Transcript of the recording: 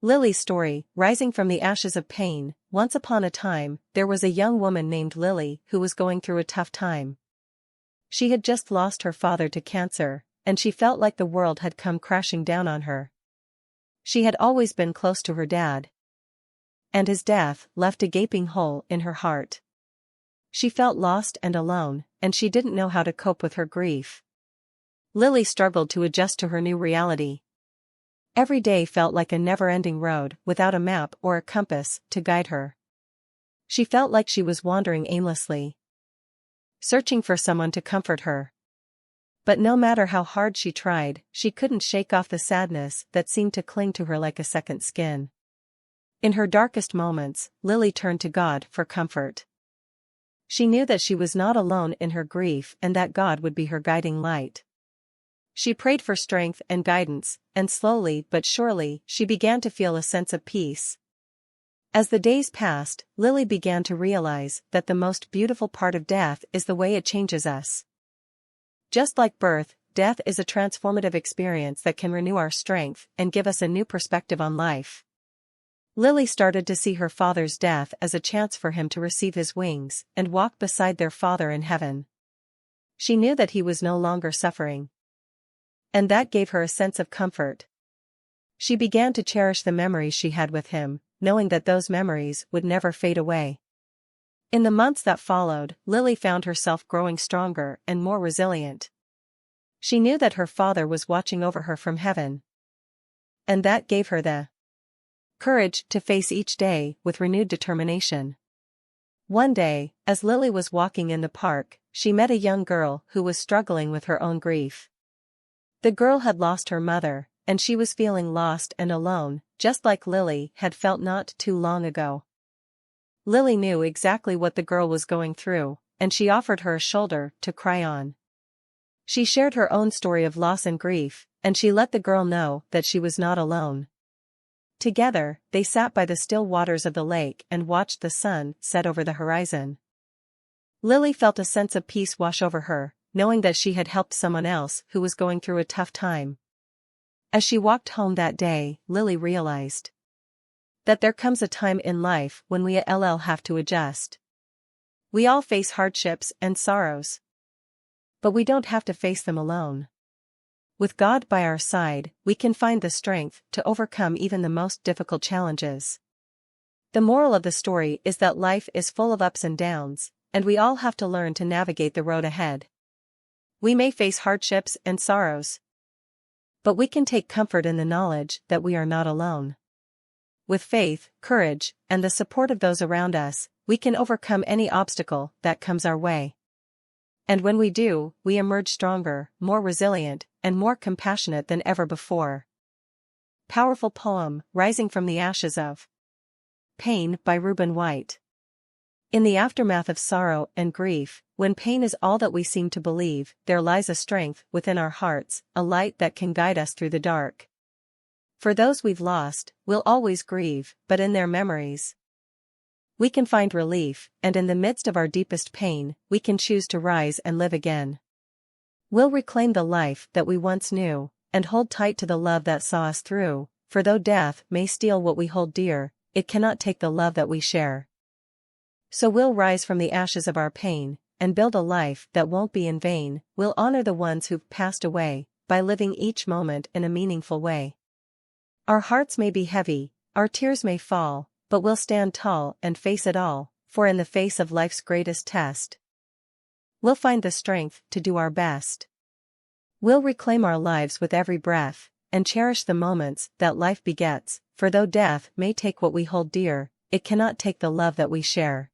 Lily's story, rising from the ashes of pain. Once upon a time, there was a young woman named Lily who was going through a tough time. She had just lost her father to cancer, and she felt like the world had come crashing down on her. She had always been close to her dad, and his death left a gaping hole in her heart. She felt lost and alone, and she didn't know how to cope with her grief. Lily struggled to adjust to her new reality. Every day felt like a never-ending road without a map or a compass to guide her. She felt like she was wandering aimlessly, searching for someone to comfort her. But no matter how hard she tried, she couldn't shake off the sadness that seemed to cling to her like a second skin. In her darkest moments, Lily turned to God for comfort. She knew that she was not alone in her grief and that God would be her guiding light. She prayed for strength and guidance, and slowly but surely, she began to feel a sense of peace. As the days passed, Lily began to realize that the most beautiful part of death is the way it changes us. Just like birth, death is a transformative experience that can renew our strength and give us a new perspective on life. Lily started to see her father's death as a chance for him to receive his wings and walk beside their father in heaven. She knew that he was no longer suffering, and that gave her a sense of comfort. She began to cherish the memories she had with him, knowing that those memories would never fade away. In the months that followed, Lily found herself growing stronger and more resilient. She knew that her father was watching over her from heaven, and that gave her the courage to face each day with renewed determination. One day, as Lily was walking in the park, she met a young girl who was struggling with her own grief. The girl had lost her mother, and she was feeling lost and alone, just like Lily had felt not too long ago. Lily knew exactly what the girl was going through, and she offered her a shoulder to cry on. She shared her own story of loss and grief, and she let the girl know that she was not alone. Together, they sat by the still waters of the lake and watched the sun set over the horizon. Lily felt a sense of peace wash over her, knowing that she had helped someone else who was going through a tough time. As she walked home that day, Lily realized that there comes a time in life when we have to adjust. We all face hardships and sorrows, but we don't have to face them alone. With God by our side, we can find the strength to overcome even the most difficult challenges. The moral of the story is that life is full of ups and downs, and we all have to learn to navigate the road ahead. We may face hardships and sorrows, but we can take comfort in the knowledge that we are not alone. With faith, courage, and the support of those around us, we can overcome any obstacle that comes our way. And when we do, we emerge stronger, more resilient, and more compassionate than ever before. Powerful poem, Rising from the Ashes of Pain by Reuben White. In the aftermath of sorrow and grief, when pain is all that we seem to believe, there lies a strength within our hearts, a light that can guide us through the dark. For those we've lost, we'll always grieve, but in their memories, we can find relief, and in the midst of our deepest pain, we can choose to rise and live again. We'll reclaim the life that we once knew, and hold tight to the love that saw us through, for though death may steal what we hold dear, it cannot take the love that we share. So we'll rise from the ashes of our pain, and build a life that won't be in vain. We'll honor the ones who've passed away, by living each moment in a meaningful way. Our hearts may be heavy, our tears may fall, but we'll stand tall and face it all, for in the face of life's greatest test, we'll find the strength to do our best. We'll reclaim our lives with every breath, and cherish the moments that life begets, for though death may take what we hold dear, it cannot take the love that we share.